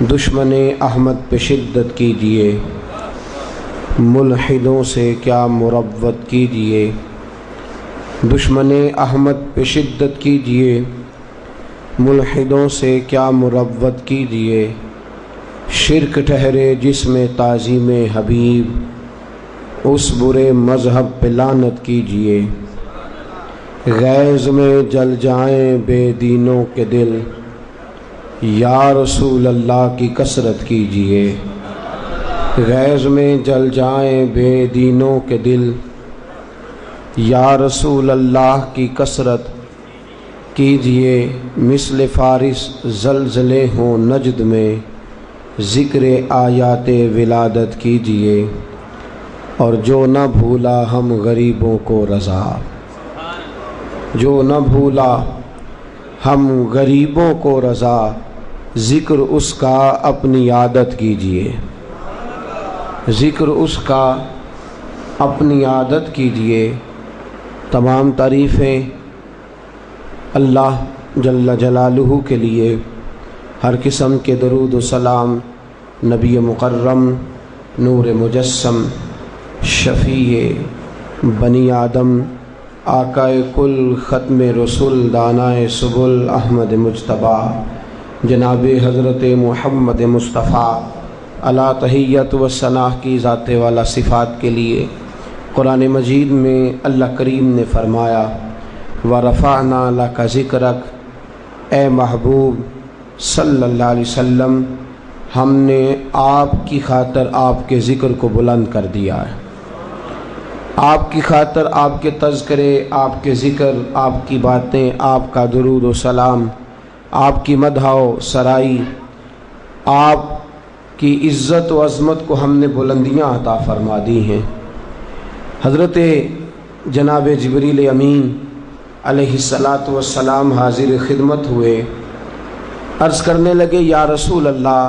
دشمن احمد پہ شدت کیجیے، ملحدوں سے کیا مروت کیجیے۔ دشمن احمد پہ شدت کیجیے، ملحدوں سے کیا مروت کیجیے۔ شرک ٹھہرے جس میں تعظیم حبیب، اس برے مذہب پہ لعنت کیجیے۔ غیظ میں جل جائیں بے دینوں کے دل، یا رسول اللہ کی کثرت کیجیے۔ غیظ میں جل جائیں بے دینوں کے دل، یا رسول اللہ کی کثرت کیجیے۔ مثل فارس زلزلے ہوں نجد میں، ذکر آیات ولادت کیجیے۔ اور جو نہ بھولا ہم غریبوں کو رضا، جو نہ بھولا ہم غریبوں کو رضا، ذکر اس کا اپنی عادت کیجیے۔ ذکر اس کا اپنی عادت کیجیے۔ تمام تعریفیں اللہ جل جلالہ کے لیے، ہر قسم کے درود و سلام نبی مکرم، نور مجسم، شفیع بنی آدم، آقائے کل، ختم رسول، دانائے سبل، احمد مجتبیٰ، جناب حضرت محمد مصطفیٰ علی تحیت و ثناء کی ذات والا صفات کے لیے۔ قرآن مجید میں اللہ کریم نے فرمایا وَرَفَعْنَا لَكَ ذِكْرَكَ، اے محبوب صلی اللہ علیہ وسلم، ہم نے آپ کی خاطر آپ کے ذکر کو بلند کر دیا ہے۔ آپ کی خاطر آپ کے تذکرے، آپ کے ذکر، آپ کی باتیں، آپ کا درود و سلام، آپ کی مدح و سرائی، آپ کی عزت و عظمت کو ہم نے بلندیاں عطا فرما دی ہیں۔ حضرت جناب جبریل امین علیہ السلام حاضر خدمت ہوئے، عرض کرنے لگے یا رسول اللہ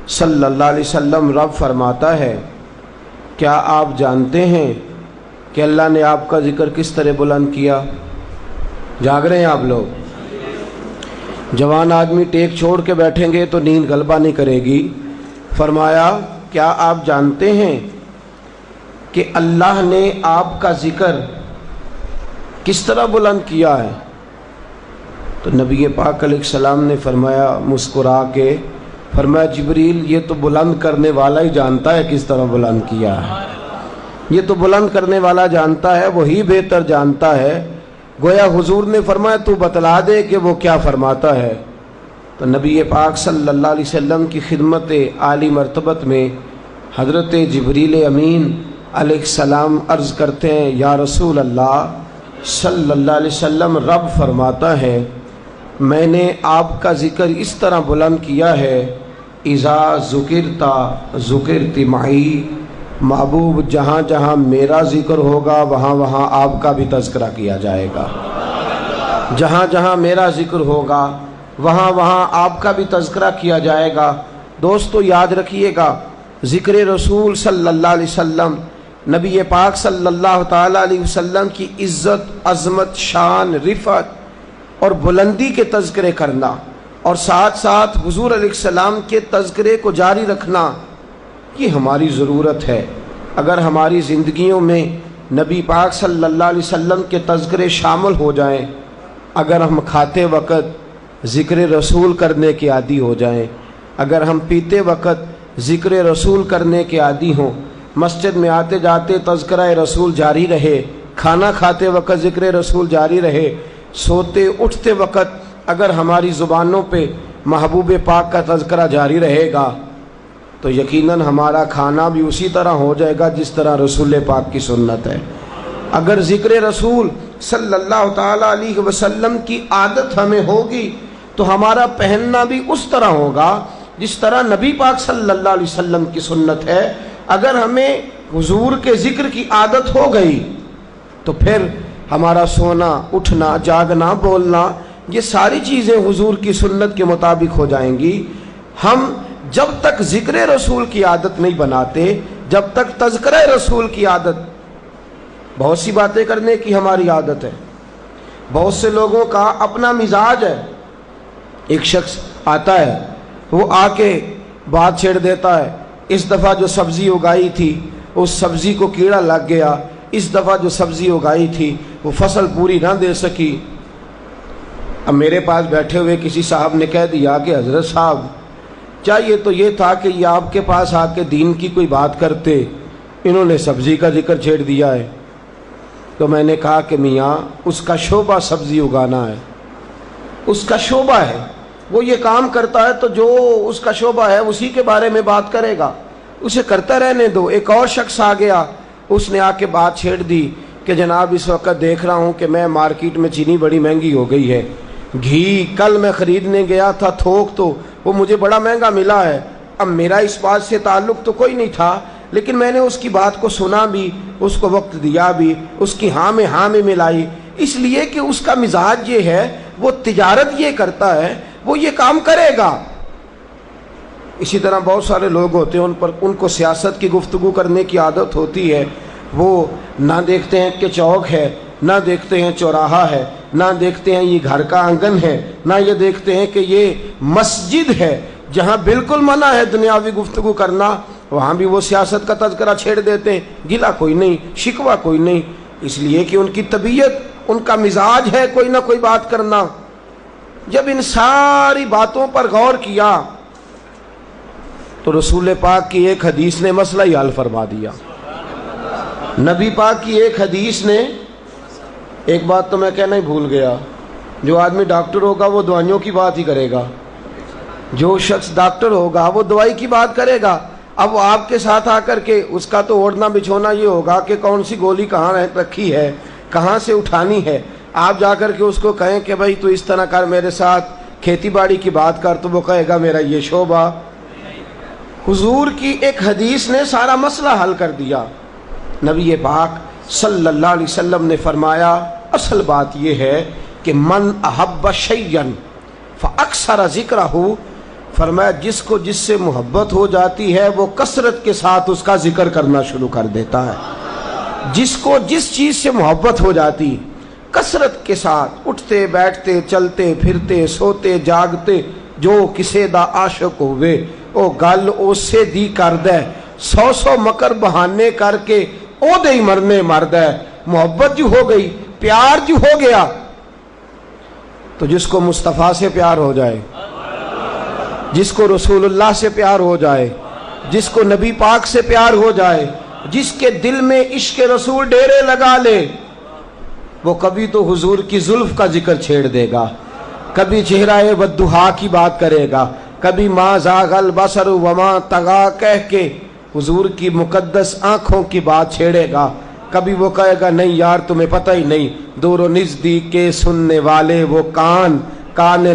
صلی اللہ علیہ وسلم، رب فرماتا ہے کیا آپ جانتے ہیں کہ اللہ نے آپ کا ذکر کس طرح بلند کیا؟ جاگ رہے ہیں آپ لوگ؟ جوان آدمی ٹیک چھوڑ کے بیٹھیں گے تو نیند غلبہ نہیں کرے گی۔ فرمایا کیا آپ جانتے ہیں کہ اللہ نے آپ کا ذکر کس طرح بلند کیا ہے؟ تو نبی پاک علیہ السلام نے فرمایا مسکرا کے، فرمایا جبریل یہ تو بلند کرنے والا ہی جانتا ہے کس طرح بلند کیا ہے، یہ تو بلند کرنے والا جانتا ہے، وہی بہتر جانتا ہے۔ گویا حضور نے فرمایا تو بتلا دے کہ وہ کیا فرماتا ہے۔ تو نبی پاک صلی اللہ علیہ وسلم کی خدمت عالی مرتبت میں حضرت جبریل امین علیہ السلام عرض کرتے ہیں یا رسول اللہ صلی اللہ علیہ وسلم، رب فرماتا ہے میں نے آپ کا ذکر اس طرح بلند کیا ہے، اذا ذکرتا ذکرتی معی، محبوب جہاں جہاں میرا ذکر ہوگا وہاں وہاں آپ کا بھی تذکرہ کیا جائے گا۔ جہاں جہاں میرا ذکر ہوگا وہاں وہاں آپ کا بھی تذکرہ کیا جائے گا۔ دوستو یاد رکھیے گا، ذکر رسول صلی اللہ علیہ وسلم، نبی پاک صلی اللہ تعالیٰ علیہ وسلم کی عزت، عظمت، شان، رفعت اور بلندی کے تذکرے کرنا، اور ساتھ ساتھ حضور علیہ السلام کے تذکرے کو جاری رکھنا، یہ ہماری ضرورت ہے۔ اگر ہماری زندگیوں میں نبی پاک صلی اللہ علیہ وسلم کے تذکرے شامل ہو جائیں، اگر ہم کھاتے وقت ذکر رسول کرنے کے عادی ہو جائیں، اگر ہم پیتے وقت ذکر رسول کرنے کے عادی ہوں، مسجد میں آتے جاتے تذکرہ رسول جاری رہے، کھانا کھاتے وقت ذکر رسول جاری رہے، سوتے اٹھتے وقت اگر ہماری زبانوں پہ محبوب پاک کا تذکرہ جاری رہے گا تو یقیناً ہمارا کھانا بھی اسی طرح ہو جائے گا جس طرح رسول پاک کی سنت ہے۔ اگر ذکر رسول صلی اللہ تعالیٰ علیہ وسلم کی عادت ہمیں ہوگی تو ہمارا پہننا بھی اس طرح ہوگا جس طرح نبی پاک صلی اللہ علیہ وسلم کی سنت ہے۔ اگر ہمیں حضور کے ذکر کی عادت ہو گئی تو پھر ہمارا سونا، اٹھنا، جاگنا، بولنا، یہ ساری چیزیں حضور کی سنت کے مطابق ہو جائیں گی۔ ہم جب تک ذکر رسول کی عادت نہیں بناتے، جب تک تذکرہ رسول کی عادت، بہت سی باتیں کرنے کی ہماری عادت ہے، بہت سے لوگوں کا اپنا مزاج ہے۔ ایک شخص آتا ہے وہ آ کے بات چھیڑ دیتا ہے، اس دفعہ جو سبزی اگائی تھی اس سبزی کو کیڑا لگ گیا، اس دفعہ جو سبزی اگائی تھی وہ فصل پوری نہ دے سکی۔ اب میرے پاس بیٹھے ہوئے کسی صاحب نے کہہ دیا کہ حضرت صاحب چاہیے تو یہ تھا کہ یہ آپ کے پاس آ کے دین کی کوئی بات کرتے، انہوں نے سبزی کا ذکر چھیڑ دیا ہے۔ تو میں نے کہا کہ میاں اس کا شعبہ سبزی اگانا ہے، اس کا شعبہ ہے، وہ یہ کام کرتا ہے تو جو اس کا شعبہ ہے اسی کے بارے میں بات کرے گا، اسے کرتا رہنے دو۔ ایک اور شخص آ گیا، اس نے آ کے بات چھیڑ دی کہ جناب اس وقت دیکھ رہا ہوں کہ میں مارکیٹ میں چینی بڑی مہنگی ہو گئی ہے، گھی کل میں خریدنے گیا تھا تھوک تو وہ مجھے بڑا مہنگا ملا ہے۔ اب میرا اس بات سے تعلق تو کوئی نہیں تھا، لیکن میں نے اس کی بات کو سنا بھی، اس کو وقت دیا بھی، اس کی ہاں میں ملائی، اس لیے کہ اس کا مزاج یہ ہے، وہ تجارت یہ کرتا ہے، وہ یہ کام کرے گا۔ اسی طرح بہت سارے لوگ ہوتے ہیں ان کو سیاست کی گفتگو کرنے کی عادت ہوتی ہے، وہ نہ دیکھتے ہیں کہ چوک ہے، نہ دیکھتے ہیں چوراہا ہے، نہ دیکھتے ہیں یہ گھر کا آنگن ہے، نہ یہ دیکھتے ہیں کہ یہ مسجد ہے جہاں بالکل منع ہے دنیاوی گفتگو کرنا، وہاں بھی وہ سیاست کا تذکرہ چھیڑ دیتے ہیں۔ گلا کوئی نہیں، شکوہ کوئی نہیں، اس لیے کہ ان کی طبیعت، ان کا مزاج ہے کوئی نہ کوئی بات کرنا۔ جب ان ساری باتوں پر غور کیا تو رسول پاک کی ایک حدیث نے مسئلہ ہی حل فرما دیا۔ نبی پاک کی ایک حدیث نے، ایک بات تو میں کہنا ہی بھول گیا، جو آدمی ڈاکٹر ہوگا وہ دوائیوں کی بات ہی کرے گا، جو شخص ڈاکٹر ہوگا وہ دوائی کی بات کرے گا۔ اب وہ آپ کے ساتھ آ کر کے اس کا تو اوڑھنا بچھونا یہ ہوگا کہ کون سی گولی کہاں رکھی ہے، کہاں سے اٹھانی ہے۔ آپ جا کر کے اس کو کہیں کہ بھائی تو اس طرح کر، میرے ساتھ کھیتی باڑی کی بات کر، تو وہ کہے گا میرا یہ شعبہ۔ حضور کی ایک حدیث نے سارا مسئلہ حل کر دیا۔ نبی پاک صلی اللہ علیہ وسلم نے فرمایا اصل بات یہ ہے کہ من احب شیئا فاکثر ذکرہ، فرمایا جس کو جس سے محبت ہو جاتی ہے وہ کثرت کے ساتھ اس کا ذکر کرنا شروع کر دیتا ہے۔ جس کو جس چیز سے محبت ہو جاتی، کثرت کے ساتھ اٹھتے بیٹھتے چلتے پھرتے سوتے جاگتے، جو کسے دا عاشق ہوئے او گل اسے دی کر دے، 100 مکر بہانے کر کے او دے ہی مرنے مرد ہے۔ محبت جو ہو گئی، پیار جو ہو گیا، تو جس کو مصطفیٰ سے پیار ہو جائے، جس کو رسول اللہ سے پیار ہو جائے، جس کو نبی پاک سے پیار ہو جائے، جس کے دل میں عشق رسول ڈیرے لگا لے، وہ کبھی تو حضور کی زلف کا ذکر چھیڑ دے گا، کبھی چہرہ والضحیٰ کی بات کرے گا، کبھی ما زاغ البصر وما طغیٰ کہہ کے حضور کی مقدس آنکھوں کی بات چھیڑے گا، کبھی وہ کہے گا نہیں یار تمہیں پتہ ہی نہیں، دور و نزدیک کے سننے والے وہ کان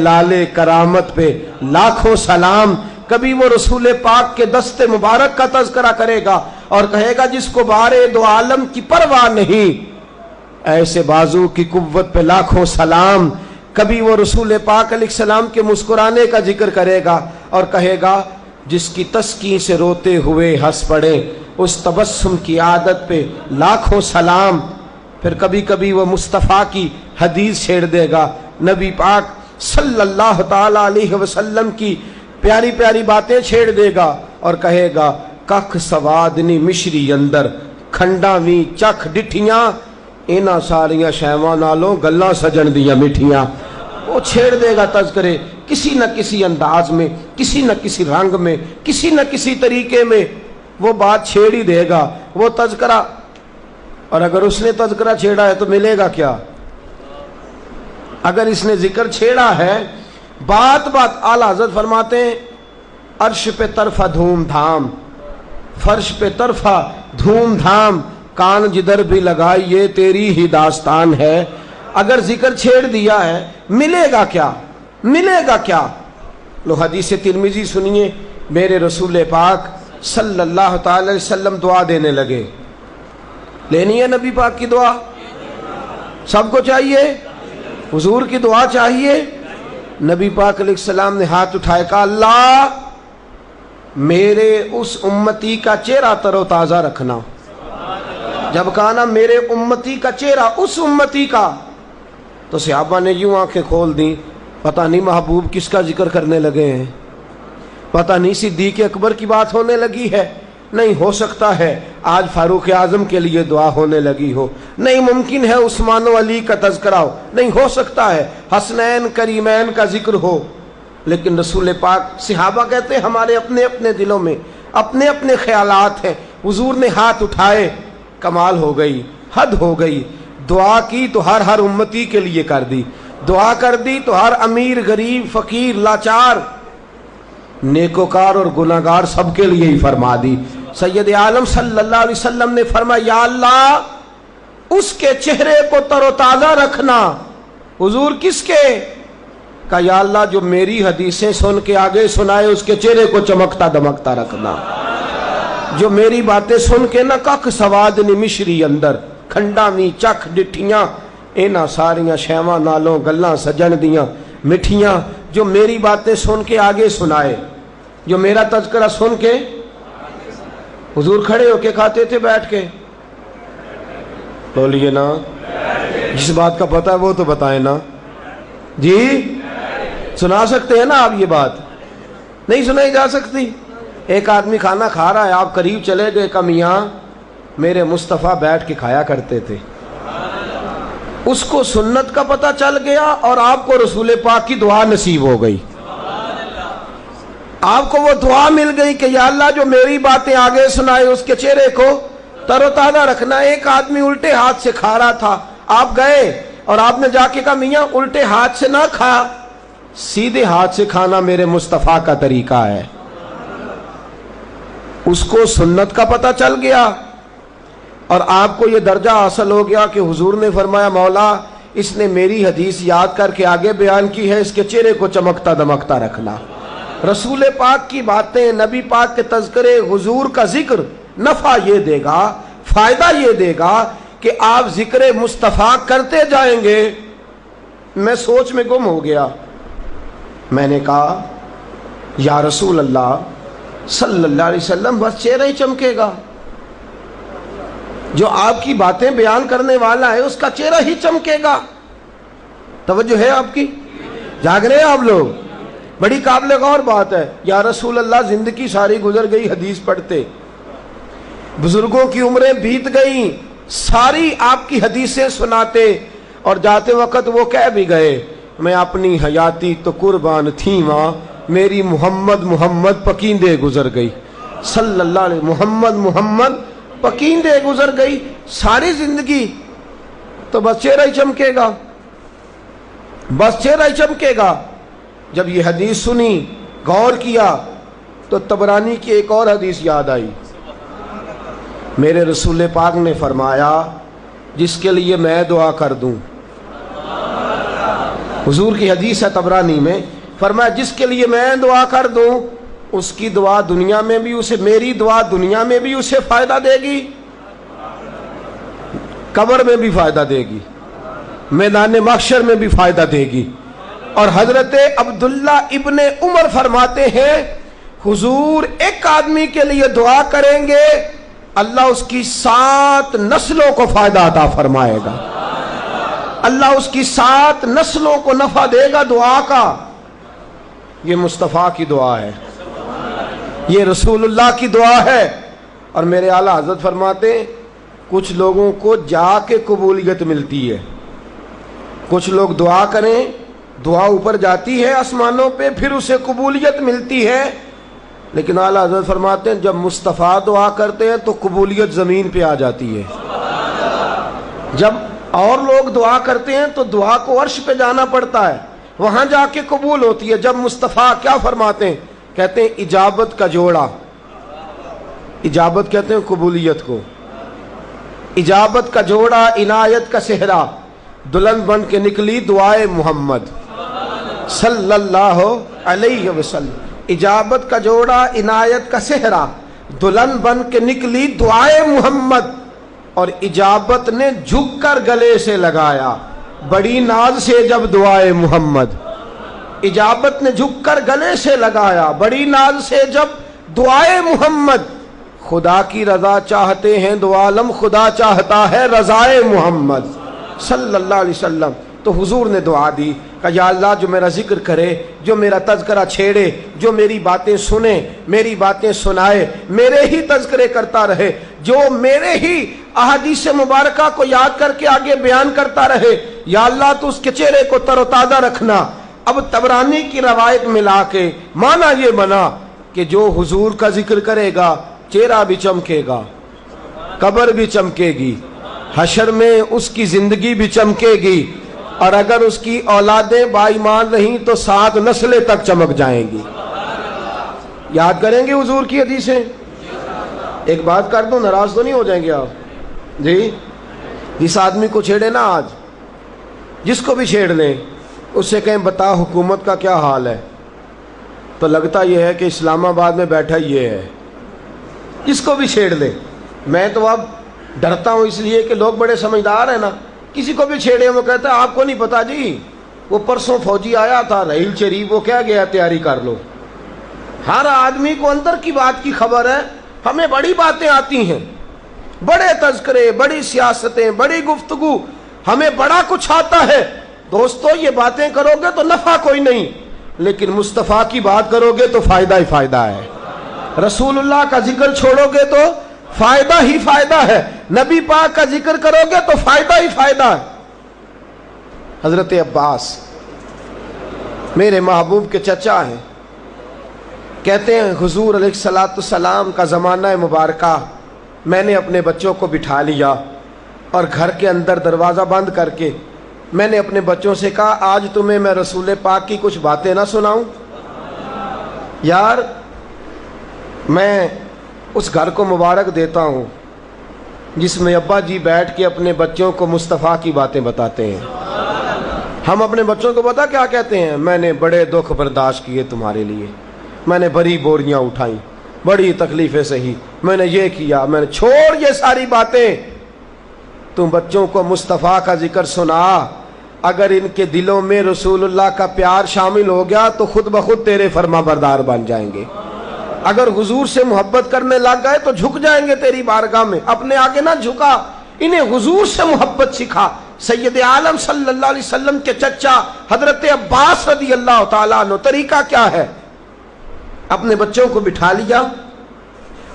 لالے کرامت پہ لاکھوں سلام، کبھی وہ رسول پاک کے دست مبارک کا تذکرہ کرے گا اور کہے گا جس کو بارے دو عالم کی پرواہ نہیں، ایسے بازو کی قوت پہ لاکھوں سلام۔ کبھی وہ رسول پاک علیہ السلام کے مسکرانے کا ذکر کرے گا اور کہے گا جس کی تسکین سے روتے ہوئے ہنس پڑے، اس تبسم کی عادت پہ لاکھوں سلام۔ پھر کبھی کبھی وہ مصطفیٰ کی حدیث چھیڑ دے گا، نبی پاک صلی اللہ تعالی علیہ وسلم کی پیاری پیاری باتیں چھیڑ دے گا اور کہے گا ککھ سوادنی مشری اندر کھنڈا وی چکھ ڈٹھیاں، اینا ساریاں شیواں نالوں گلاں سجن دیاں مٹھیاں۔ وہ چھیڑ دے گا تذکرے، کسی نہ کسی انداز میں، کسی نہ کسی رنگ میں، کسی نہ کسی طریقے میں وہ بات چھیڑ ہی دے گا، وہ تذکرہ۔ اور اگر اس نے تذکرہ چھیڑا ہے تو ملے گا کیا؟ اگر اس نے ذکر چھیڑا ہے، بات اعلیٰ حضرت فرماتے ہیں عرش پہ طرفہ دھوم دھام، فرش پہ طرفہ دھوم دھام، کان جدھر بھی لگائیے تیری ہی داستان ہے۔ اگر ذکر چھیڑ دیا ہے ملے گا کیا؟ ملے گا کیا؟ لو حدیث ترمذی سنیے، میرے رسول پاک صلی اللہ تعالی علیہ وسلم دعا دینے لگے۔ لینی ہے نبی پاک کی دعا؟ سب کو چاہیے؟ حضور کی دعا چاہیے؟ نبی پاک علیہ السلام نے ہاتھ اٹھائے کہا اللہ میرے اس امتی کا چہرہ تر و تازہ رکھنا۔ جب کہا نا میرے امتی کا چہرہ، اس امتی کا، تو صحابہ نے یوں آنکھیں کھول دیں، پتہ نہیں محبوب کس کا ذکر کرنے لگے ہیں۔ پتہ نہیں صدیق اکبر کی بات ہونے لگی ہے، نہیں ہو سکتا ہے آج فاروق اعظم کے لیے دعا ہونے لگی ہو، نہیں ممکن ہے عثمان و علی کا تذکرہ ہو، نہیں ہو سکتا ہے حسنین کریمین کا ذکر ہو، لیکن رسول پاک صحابہ کہتے ہیں ہمارے اپنے اپنے دلوں میں اپنے اپنے خیالات ہیں۔ حضور نے ہاتھ اٹھائے، کمال ہو گئی، حد ہو گئی، دعا کی تو ہر امتی کے لیے کر دی، دعا کر دی تو ہر امیر غریب فقیر لاچار نیکوکار اور گناہگار سب کے لیے ہی فرما دی۔ سید عالم صلی اللہ علیہ وسلم نے فرمایا یا اللہ اس کے چہرے کو تر و تازہ رکھنا۔ حضور کس کے؟ کہا یا اللہ جو میری حدیثیں سن کے آگے سنائے اس کے چہرے کو چمکتا دمکتا رکھنا، جو میری باتیں سن کے نہ کک سواد نی مشری اندر کھنڈا می چکھ ڈٹھیاں اینا ساریاں شیواں نالوں گلاں سجن دیاں مٹھیاں، جو میری باتیں سن کے آگے سنائے، جو میرا تذکرہ سن کے۔ حضور کھڑے ہو کے کھاتے تھے بیٹھ کے؟ بولیے نا، جس بات کا پتہ ہے وہ تو بتائیں نا جی، سنا سکتے ہیں نا آپ یہ بات؟ نہیں سنائی جا سکتی؟ ایک آدمی کھانا کھا رہا ہے، آپ قریب چلے گئے کہ میاں میرے مصطفیٰ بیٹھ کے کھایا کرتے تھے، اس کو سنت کا پتہ چل گیا اور آپ کو رسول پاک کی دعا نصیب ہو گئی، آپ کو وہ دعا مل گئی کہ یا اللہ جو میری باتیں آگے سنائے اس کے چہرے کو تر و تازہ رکھنا۔ ایک آدمی الٹے ہاتھ سے کھا رہا تھا، آپ گئے اور آپ نے جا کے کہا میاں الٹے ہاتھ سے نہ کھا، سیدھے ہاتھ سے کھانا میرے مصطفیٰ کا طریقہ ہے۔ اس کو سنت کا پتہ چل گیا اور آپ کو یہ درجہ حاصل ہو گیا کہ حضور نے فرمایا مولا اس نے میری حدیث یاد کر کے آگے بیان کی ہے، اس کے چہرے کو چمکتا دمکتا رکھنا۔ رسول پاک کی باتیں، نبی پاک کے تذکرے، حضور کا ذکر نفع یہ دے گا، فائدہ یہ دے گا کہ آپ ذکر مصطفیٰ کرتے جائیں گے۔ میں سوچ میں گم ہو گیا، میں نے کہا یا رسول اللہ صلی اللہ علیہ وسلم بس چہرہ ہی چمکے گا، جو آپ کی باتیں بیان کرنے والا ہے اس کا چہرہ ہی چمکے گا۔ توجہ ہے آپ کی؟ جاگ رہے ہیں آپ لوگ؟ بڑی قابل غور بات ہے۔ یا رسول اللہ زندگی ساری گزر گئی حدیث پڑھتے، بزرگوں کی عمریں بیت گئیں ساری آپ کی حدیثیں سناتے، اور جاتے وقت وہ کہہ بھی گئے میں اپنی حیاتی تو قربان تھی ماں، میری محمد محمد پکیندے گزر گئی، صلی اللہ علیہ محمد محمد پکیندے گزر گئی ساری زندگی، تو بس چہرہ ہی چمکے گا، بس چہرہ ہی چمکے گا۔ جب یہ حدیث سنی، غور کیا، تو طبرانی کی ایک اور حدیث یاد آئی۔ میرے رسول پاک نے فرمایا جس کے لیے میں دعا کر دوں، حضور کی حدیث ہے طبرانی میں، فرمایا جس کے لیے میں دعا کر دوں اس کی دعا دنیا میں بھی اسے، میری دعا دنیا میں بھی اسے فائدہ دے گی، قبر میں بھی فائدہ دے گی، میدان محشر میں بھی فائدہ دے گی۔ اور حضرت عبداللہ ابن عمر فرماتے ہیں حضور ایک آدمی کے لیے دعا کریں گے اللہ اس کی 7 نسلوں کو فائدہ عطا فرمائے گا، اللہ اس کی 7 نسلوں کو نفع دے گا دعا کا۔ یہ مصطفیٰ کی دعا ہے، یہ رسول اللہ کی دعا ہے۔ اور میرے اعلیٰ حضرت فرماتے ہیں کچھ لوگوں کو جا کے قبولیت ملتی ہے، کچھ لوگ دعا کریں، دعا اوپر جاتی ہے آسمانوں پہ، پھر اسے قبولیت ملتی ہے، لیکن اعلیٰ حضرت فرماتے ہیں جب مصطفیٰ دعا کرتے ہیں تو قبولیت زمین پہ آ جاتی ہے۔ جب اور لوگ دعا کرتے ہیں تو دعا کو عرش پہ جانا پڑتا ہے، وہاں جا کے قبول ہوتی ہے۔ جب مصطفیٰ کیا فرماتے ہیں؟ کہتے ہیں اجابت کا جوڑا، اجابت کہتے ہیں قبولیت کو، اجابت کا جوڑا عنایت کا صحرا، دلہن بن کے نکلی دعائے محمد صلی اللہ علیہ وسلم۔ اجابت کا جوڑا عنایت کا صحرا، دلہن بن کے نکلی دعائے محمد، اور اجابت نے جھک کر گلے سے لگایا بڑی ناز سے جب دعائے محمد، اجابت نے جھک کر گلے سے لگایا بڑی ناز سے جب دعائے محمد۔ خدا کی رضا چاہتے ہیں دو عالم، خدا چاہتا ہے رضائے محمد صلی اللہ علیہ وسلم۔ تو حضور نے دعا دی کہ یا اللہ جو میرا ذکر کرے، جو میرا تذکرہ چھیڑے، جو میری باتیں سنے، میری باتیں سنائے، میرے ہی تذکرے کرتا رہے، جو میرے ہی احادیث مبارکہ کو یاد کر کے آگے بیان کرتا رہے، یا اللہ تو اس کے چہرے کو تر و تازہ رکھنا۔ اب طبرانی کی روایت ملا کے مانا یہ بنا کہ جو حضور کا ذکر کرے گا چہرہ بھی چمکے گا، قبر بھی چمکے گی، حشر میں اس کی زندگی بھی چمکے گی، اور اگر اس کی اولادیں با ایمان رہیں تو 7 نسلیں تک چمک جائیں گی۔ یاد کریں گے حضور کی حدیثیں؟ ایک بات کر دو، ناراض تو نہیں ہو جائیں گے آپ؟ جی، جس آدمی کو چھیڑے نا آج، جس کو بھی چھیڑ لیں، اس سے کہیں بتا حکومت کا کیا حال ہے، تو لگتا یہ ہے کہ اسلام آباد میں بیٹھا یہ ہے۔ جس کو بھی چھیڑ لے، میں تو اب ڈرتا ہوں اس لیے کہ لوگ بڑے سمجھدار ہیں نا، کسی کو بھی چھیڑے وہ کہتا ہے آپ کو نہیں پتا جی، وہ پرسوں فوجی آیا تھا رحیل شریف، وہ کیا گیا تیاری کر لو۔ ہر آدمی کو اندر کی بات کی خبر ہے، ہمیں بڑی باتیں آتی ہیں، بڑے تذکرے، بڑی سیاستیں، بڑی گفتگو، ہمیں بڑا کچھ آتا ہے۔ دوستو یہ باتیں کرو گے تو نفع کوئی نہیں، لیکن مصطفیٰ کی بات کرو گے تو فائدہ ہی فائدہ ہے۔ رسول اللہ کا ذکر چھوڑو گے تو فائدہ ہی فائدہ ہے، نبی پاک کا ذکر کرو گے تو فائدہ ہی فائدہ ہے۔ حضرت عباس میرے محبوب کے چچا ہیں، کہتے ہیں حضور علیہ السلام کا زمانہ مبارکہ میں نے اپنے بچوں کو بٹھا لیا اور گھر کے اندر دروازہ بند کر کے میں نے اپنے بچوں سے کہا آج تمہیں میں رسول پاک کی کچھ باتیں نہ سناؤں؟ یار میں اس گھر کو مبارک دیتا ہوں جس میں ابا جی بیٹھ کے اپنے بچوں کو مصطفیٰ کی باتیں بتاتے ہیں۔ ہم اپنے بچوں کو پتہ کیا کہتے ہیں؟ میں نے بڑے دکھ برداشت کیے تمہارے لیے، میں نے بڑی بوریاں اٹھائیں، بڑی تکلیفیں سہی، میں نے یہ کیا، میں نے چھوڑ یہ ساری باتیں، تم بچوں کو مصطفیٰ کا ذکر سنا، اگر ان کے دلوں میں رسول اللہ کا پیار شامل ہو گیا تو خود بخود تیرے فرما بردار بن جائیں گے۔ اگر حضور سے محبت کرنے لگ گئے تو جھک جائیں گے تیری بارگاہ میں۔ اپنے آگے نہ جھکا، انہیں حضور سے محبت سکھا۔ سید عالم صلی اللہ علیہ وسلم کے چچا حضرت عباس رضی اللہ تعالیٰ عنہ، طریقہ کیا ہے؟ اپنے بچوں کو بٹھا لیا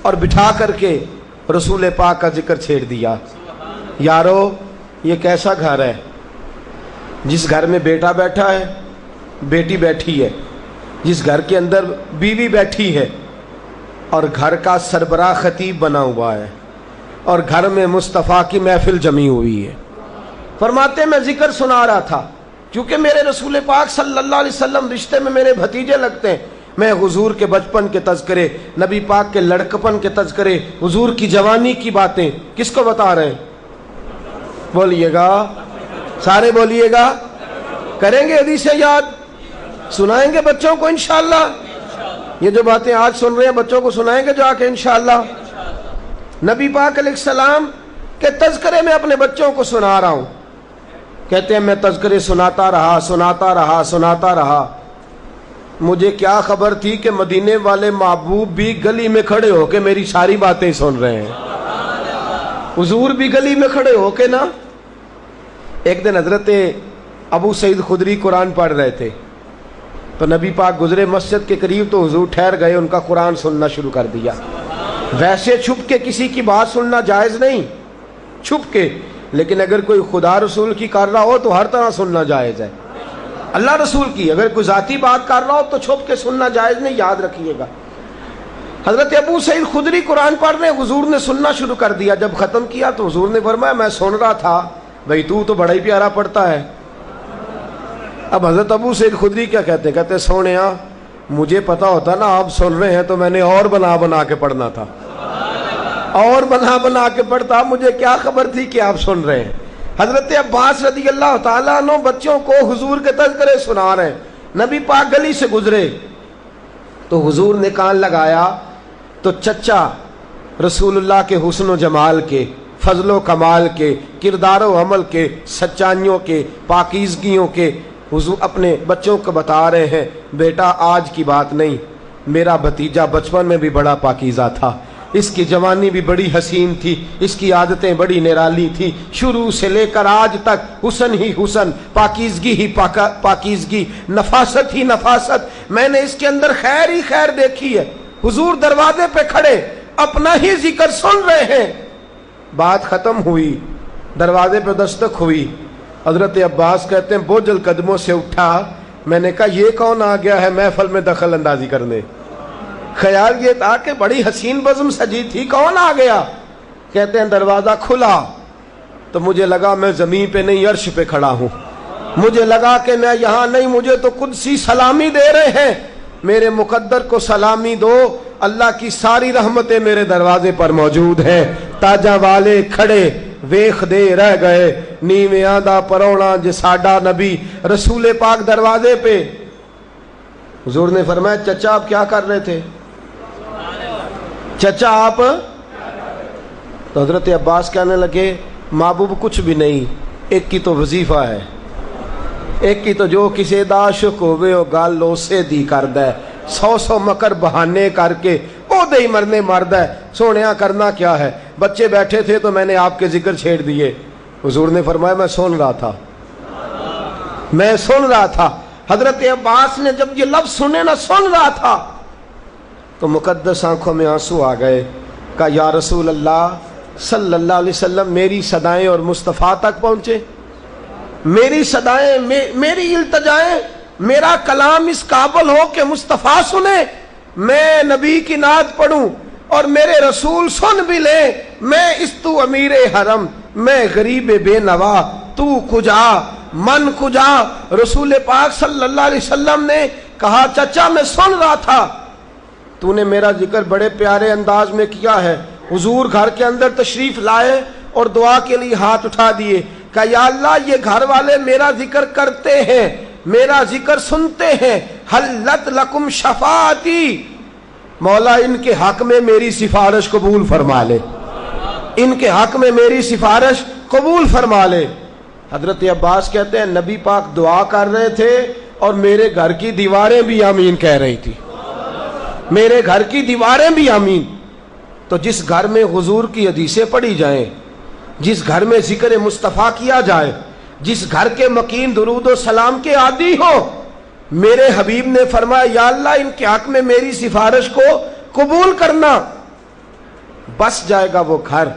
اور بٹھا کر کے رسول پاک کا ذکر چھیڑ دیا۔ یارو یہ کیسا گھر ہے جس گھر میں بیٹا بیٹھا ہے، بیٹی بیٹھی ہے، جس گھر کے اندر بیوی بیٹھی ہے اور گھر کا سربراہ خطیب بنا ہوا ہے اور گھر میں مصطفیٰ کی محفل جمی ہوئی ہے۔ فرماتے میں ذکر سنا رہا تھا، کیونکہ میرے رسول پاک صلی اللہ علیہ وسلم رشتے میں میرے بھتیجے لگتے ہیں، میں حضور کے بچپن کے تذکرے، نبی پاک کے لڑکپن کے تذکرے، حضور کی جوانی کی باتیں کس کو بتا رہے ہیں؟ بولیے گا، سارے بولیے گا، کریں گے حدیثیں یاد، سنائیں گے بچوں کو انشاءاللہ۔ یہ جو باتیں آج سن رہے ہیں بچوں کو سنائیں گے جو آ کے انشاءاللہ۔ نبی پاک علیہ السلام کے تذکرے میں اپنے بچوں کو سنا رہا ہوں۔ کہتے ہیں میں تذکرے سناتا رہا، مجھے کیا خبر تھی کہ مدینے والے محبوب بھی گلی میں کھڑے ہو کے میری ساری باتیں سن رہے ہیں۔ حضور بھی گلی میں کھڑے ہو کے نا۔ ایک دن حضرت ابو سعید خدری قرآن پڑھ رہے تھے تو نبی پاک گزرے مسجد کے قریب تو حضور ٹھہر گئے، ان کا قرآن سننا شروع کر دیا۔ ویسے چھپ کے کسی کی بات سننا جائز نہیں، چھپ کے، لیکن اگر کوئی خدا رسول کی کر رہا ہو تو ہر طرح سننا جائز ہے۔ اللہ رسول کی اگر کوئی ذاتی بات کر رہا ہو تو چھپ کے سننا جائز نہیں، یاد رکھیے گا۔ حضرت ابو سعید خدری قرآن پڑھ رہے، حضور نے سننا شروع کر دیا۔ جب ختم کیا تو حضور نے فرمایا میں سن رہا تھا، بھئی تو بڑا ہی پیارا پڑھتا ہے۔ اب حضرت ابو سعید خدری کیا کہتے سونیا مجھے پتا ہوتا نا آپ سن رہے ہیں تو میں نے اور بنا کے پڑھنا تھا، اور بنا کے پڑھتا، مجھے کیا خبر تھی کہ آپ سن رہے ہیں۔ حضرت عباس رضی اللہ تعالیٰ عنہ بچوں کو حضور کے تذکرے سنا رہے ہیں۔ نبی پاک گلی سے گزرے تو حضور نے کان لگایا تو چچا رسول اللہ کے حسن و جمال کے، فضل و کمال کے، کردار و عمل کے، سچائیوں کے، پاکیزگیوں کے حضور اپنے بچوں کو بتا رہے ہیں، بیٹا آج کی بات نہیں، میرا بھتیجا بچپن میں بھی بڑا پاکیزہ تھا، اس کی جوانی بھی بڑی حسین تھی، اس کی عادتیں بڑی نرالی تھی، شروع سے لے کر آج تک حسن ہی حسن، پاکیزگی ہی پاکیزگی، نفاست ہی نفاست، میں نے اس کے اندر خیر ہی خیر دیکھی ہے۔ حضور دروازے پہ کھڑے اپنا ہی ذکر سن رہے ہیں، بات ختم ہوئی، دروازے پہ دستک ہوئی، حضرت عباس کہتے ہیں بوجھل قدموں سے اٹھا، میں نے کہا یہ کون آ گیا ہے محفل میں دخل اندازی کرنے؟ خیال یہ تھا کہ بڑی حسین بزم سجی تھی، کون آ گیا؟ کہتے ہیں دروازہ کھلا تو مجھے لگا میں زمین پہ نہیں عرش پہ کھڑا ہوں، مجھے لگا کہ میں یہاں نہیں، مجھے تو قدسی سلامی دے رہے ہیں، میرے مقدر کو سلامی دو، اللہ کی ساری رحمتیں میرے دروازے پر موجود ہیں۔ تاجا والے کھڑے ویخ دے رہ گئے، نیویاں دا پرونا جے ساڈا نبی، رسول پاک دروازے پہ۔ حضور نے فرمایا چچا آپ کیا کر رہے تھے؟ چچا آپ؟ تو حضرت عباس کہنے لگے محبوب کچھ بھی نہیں، ایک کی تو وظیفہ ہے، ایک کی تو جو کسی دا عاشق ہوئے ہو گال لو سے دی کرد ہے، 100 مکر بہانے کر کے او دے ہی مرنے مرد ہے، سونیا کرنا کیا ہے؟ بچے بیٹھے تھے تو میں نے آپ کے ذکر چھیڑ دیے۔ حضور نے فرمایا میں سن رہا تھا، میں سن رہا تھا۔ حضرت عباس نے جب یہ لفظ سنے نہ سن رہا تھا تو مقدس آنکھوں میں آنسو آ گئے، کہا یا رسول اللہ صلی اللہ علیہ وسلم میری صدائیں اور مصطفیٰ تک پہنچے، میری صدائیں، میری التجائیں، میرا کلام اس قابل ہو کہ مصطفیٰ سنے، میں نبی کی نعت پڑھوں اور میرے رسول سن بھی لیں، میں اس تو امیر حرم، میں غریب بے نوا، تو کجا من کجا۔ رسول پاک صلی اللہ علیہ وسلم نے کہا چچا میں سن رہا تھا، تو نے میرا ذکر بڑے پیارے انداز میں کیا ہے۔ حضور گھر کے اندر تشریف لائے اور دعا کے لیے ہاتھ اٹھا دیے، کہ یا اللہ یہ گھر والے میرا ذکر کرتے ہیں، میرا ذکر سنتے ہیں، حلت لکم شفاعتی، مولا ان کے حق میں میری سفارش قبول فرما لے، ان کے حق میں میری سفارش قبول فرما لے۔ حضرت عباس کہتے ہیں نبی پاک دعا کر رہے تھے اور میرے گھر کی دیواریں بھی آمین کہہ رہی تھی، میرے گھر کی دیواریں بھی آمین۔ تو جس گھر میں حضور کی حدیثیں پڑھی جائیں، جس گھر میں ذکر مصطفیٰ کیا جائے، جس گھر کے مکین درود و سلام کے عادی ہو، میرے حبیب نے فرمایا یا اللہ ان کے حق میں میری سفارش کو قبول کرنا، بس جائے گا وہ گھر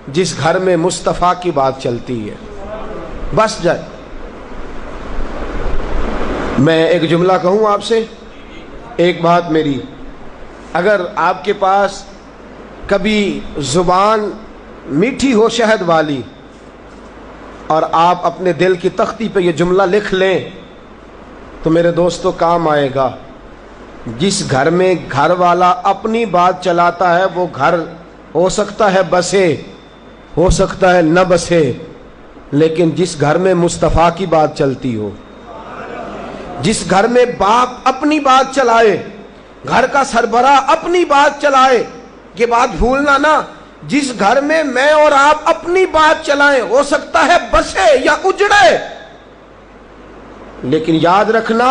جس گھر میں مصطفیٰ کی بات چلتی ہے، بس جائے۔ میں ایک جملہ کہوں آپ سے، ایک بات میری، اگر آپ کے پاس کبھی زبان میٹھی ہو شہد والی اور آپ اپنے دل کی تختی پہ یہ جملہ لکھ لیں تو میرے دوستو کام آئے گا۔ جس گھر میں گھر والا اپنی بات چلاتا ہے وہ گھر ہو سکتا ہے بسے، ہو سکتا ہے نہ بسے، لیکن جس گھر میں مصطفیٰ کی بات چلتی ہو، جس گھر میں باپ اپنی بات چلائے، گھر کا سربراہ اپنی بات چلائے، یہ بات بھولنا نا، جس گھر میں میں اور آپ اپنی بات چلائیں ہو سکتا ہے بسے یا اجڑے، لیکن یاد رکھنا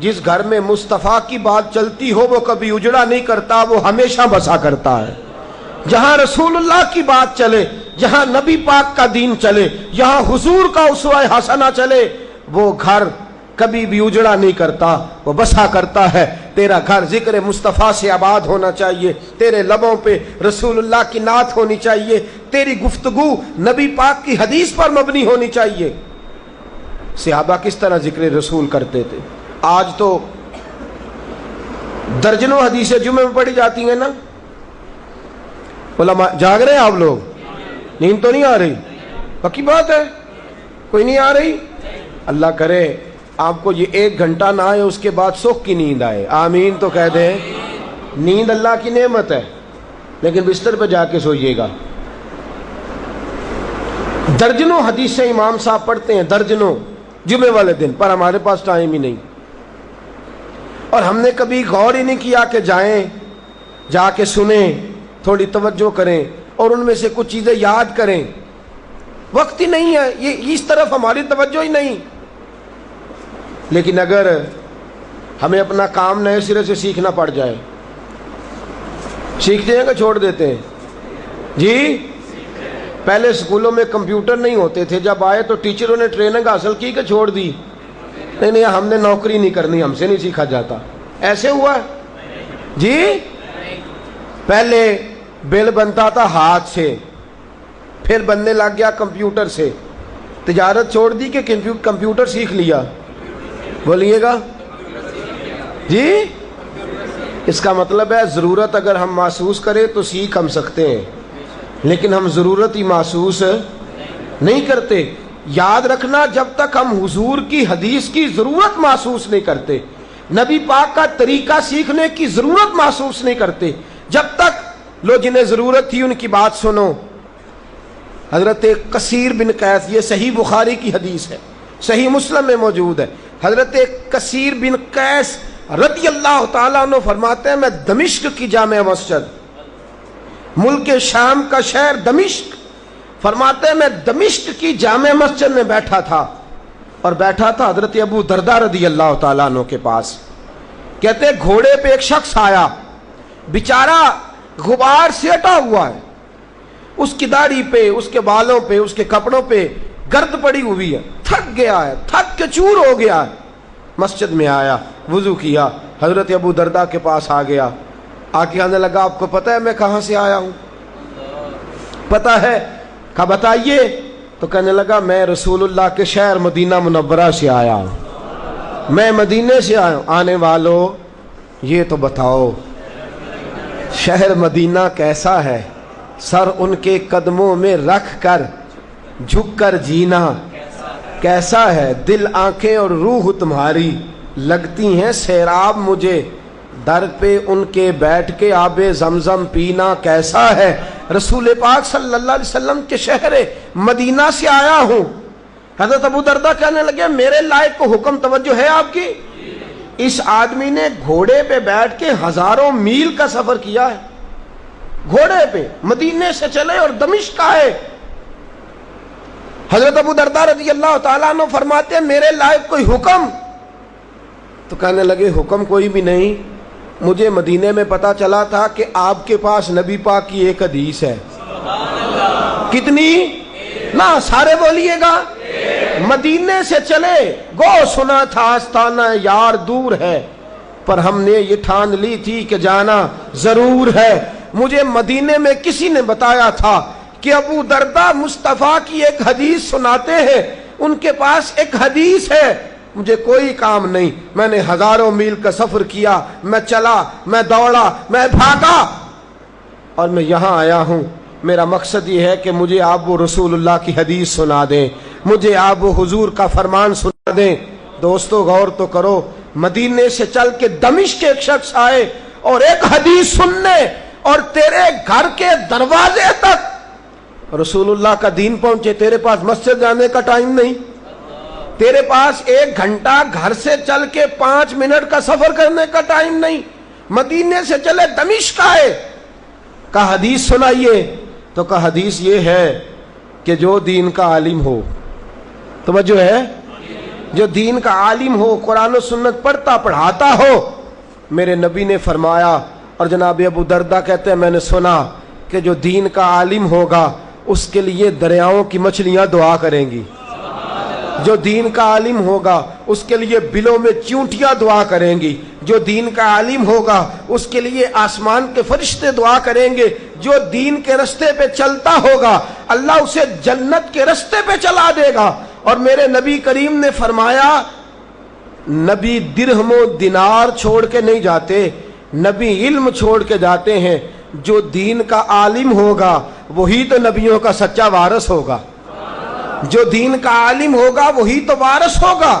جس گھر میں مصطفیٰ کی بات چلتی ہو وہ کبھی اجڑا نہیں کرتا، وہ ہمیشہ بسا کرتا ہے۔ جہاں رسول اللہ کی بات چلے، جہاں نبی پاک کا دین چلے، جہاں حضور کا اسوہ حسنہ چلے، وہ گھر کبھی بھی اجڑا نہیں کرتا، وہ بسا کرتا ہے۔ تیرا گھر ذکر مصطفیٰ سے آباد ہونا چاہیے، تیرے لبوں پہ رسول اللہ کی نعت ہونی چاہیے، تیری گفتگو نبی پاک کی حدیث پر مبنی ہونی چاہیے۔ صحابہ کس طرح ذکر رسول کرتے تھے؟ آج تو درجنوں حدیثیں جمعے میں پڑھی جاتی ہیں نا، علماء جاگ رہے ہیں، آپ لوگ نیند تو نہیں آ رہی؟ پکی بات ہے، کوئی نہیں آ رہی؟ اللہ کرے آپ کو یہ 1 گھنٹہ نہ آئے اس کے بعد سکھ کی نیند آئے، آمین تو کہہ دیں۔ نیند اللہ کی نعمت ہے، لیکن بستر پہ جا کے سوئیے گا۔ درجنوں حدیثیں امام صاحب پڑھتے ہیں، درجنوں جمعے والے دن، پر ہمارے پاس ٹائم ہی نہیں، اور ہم نے کبھی غور ہی نہیں کیا کہ جائیں، جا کے سنیں، تھوڑی توجہ کریں اور ان میں سے کچھ چیزیں یاد کریں۔ وقت ہی نہیں ہے، یہ اس طرف ہماری توجہ ہی نہیں۔ لیکن اگر ہمیں اپنا کام نئے سرے سے سیکھنا پڑ جائے، سیکھتے ہیں کہ چھوڑ دیتے ہیں؟ جی پہلے اسکولوں میں کمپیوٹر نہیں ہوتے تھے، جب آئے تو ٹیچروں نے ٹریننگ حاصل کی کہ چھوڑ دی؟ نہیں ہم نے نوکری نہیں کرنی، ہم سے نہیں سیکھا جاتا، ایسے ہوا ہے؟ جی پہلے بل بنتا تھا ہاتھ سے، پھر بننے لگ گیا کمپیوٹر سے، تجارت چھوڑ دی کہ کمپیوٹر سیکھ لیا؟ بولیے گا جی۔ اس کا مطلب ہے ضرورت اگر ہم محسوس کریں تو سیکھ ہم سکتے ہیں، لیکن ہم ضرورت ہی محسوس نہیں کرتے۔ یاد رکھنا، جب تک ہم حضور کی حدیث کی ضرورت محسوس نہیں کرتے، نبی پاک کا طریقہ سیکھنے کی ضرورت محسوس نہیں کرتے، جب تک لو جنہیں ضرورت تھی ان کی بات سنو۔ حضرت کثیر بن قیس، یہ صحیح بخاری کی حدیث ہے، صحیح مسلم میں موجود ہے، حضرت کثیر بن قیس رضی اللہ تعالیٰ عنہ فرماتے ہیں، میں دمشق کی جامع مسجد، ملک شام کا شہر دمشق، فرماتے ہیں میں دمشق کی جامع مسجد میں بیٹھا تھا، اور بیٹھا تھا حضرت ابو درداء رضی اللہ تعالیٰ عنہ کے پاس۔ کہتے گھوڑے پہ ایک شخص آیا، بیچارہ غبار سے اٹا ہوا ہے، اس کی داڑھی پہ، اس کے بالوں پہ، اس کے کپڑوں پہ گرد پڑی ہوئی ہے، تھک گیا ہے، تھک کے چور ہو گیا ہے۔ مسجد میں آیا، وضو کیا، حضرت ابو درداء کے پاس آ گیا، آ کے آنے لگا، آپ کو پتہ ہے میں کہاں سے آیا ہوں؟ پتہ ہے؟ کہا بتائیے۔ تو کہنے لگا میں رسول اللہ کے شہر مدینہ منورہ سے آیا ہوں، میں مدینے سے آیا ہوں۔ آنے والوں یہ تو بتاؤ شہر مدینہ کیسا ہے؟ سر ان کے قدموں میں رکھ کر جھک کر جینا کیسا ہے؟ دل آنکھیں اور روح تمہاری لگتی ہیں سیراب مجھے، در پہ ان کے بیٹھ کے آب زمزم پینا کیسا ہے؟ رسول پاک صلی اللہ علیہ وسلم کے شہر مدینہ سے آیا ہوں۔ حضرت ابو درداء کہنے لگے میرے لائق کو حکم، توجہ ہے آپ کی؟ اس آدمی نے گھوڑے پہ بیٹھ کے ہزاروں میل کا سفر کیا ہے، گھوڑے پہ مدینے سے چلے اور دمشق آئے۔ حضرت ابو درداء رضی اللہ تعالیٰ عنہ فرماتے ہیں میرے لائق کوئی حکم؟ تو کہنے لگے حکم کوئی بھی نہیں، مجھے مدینے میں پتا چلا تھا کہ آپ کے پاس نبی پاک کی ایک حدیث ہے۔ کتنی؟ نا سارے بولیے گا۔ مدینے سے چلے، گو سنا تھا آستانہ یار دور ہے، پر ہم نے یہ ٹھان لی تھی کہ جانا ضرور ہے۔ مجھے مدینے میں کسی نے بتایا تھا کہ ابو درداء مصطفیٰ کی ایک حدیث سناتے ہیں، ان کے پاس ایک حدیث ہے، مجھے کوئی کام نہیں، میں نے ہزاروں میل کا سفر کیا، میں چلا، میں دوڑا، میں بھاگا، اور میں یہاں آیا ہوں۔ میرا مقصد یہ ہے کہ مجھے آپ وہ رسول اللہ کی حدیث سنا دیں، مجھے آپ وہ حضور کا فرمان سنا دیں۔ دوستو غور تو کرو، مدینے سے چل کے دمشق کے ایک شخص آئے اور ایک حدیث سننے، اور تیرے گھر کے دروازے تک رسول اللہ کا دین پہنچے۔ تیرے پاس مسجد جانے کا ٹائم نہیں، تیرے پاس 1 گھنٹہ گھر سے چل کے 5 منٹ کا سفر کرنے کا ٹائم نہیں، مدینے سے چلے دمشق آئے، کہا حدیث سنائیے۔ تو کہا حدیث یہ ہے کہ جو دین کا عالم ہو، توجہ ہے، جو دین کا عالم ہو، قرآن و سنت پڑھتا پڑھاتا ہو۔ میرے نبی نے فرمایا، اور جناب ابو درداء کہتے ہیں میں نے سنا کہ جو دین کا عالم ہوگا اس کے لیے دریاؤں کی مچھلیاں دعا کریں گی، جو دین کا عالم ہوگا اس کے لیے بلوں میں چیونٹیاں دعا کریں گی، جو دین کا عالم ہوگا اس کے لیے آسمان کے فرشتے دعا کریں گے، جو دین کے رستے پہ چلتا ہوگا اللہ اسے جنت کے رستے پہ چلا دے گا۔ اور میرے نبی کریم نے فرمایا، نبی درہم و دینار چھوڑ کے نہیں جاتے، نبی علم چھوڑ کے جاتے ہیں۔ جو دین کا عالم ہوگا وہی تو نبیوں کا سچا وارث ہوگا، جو دین کا عالم ہوگا وہی تو وارث ہوگا۔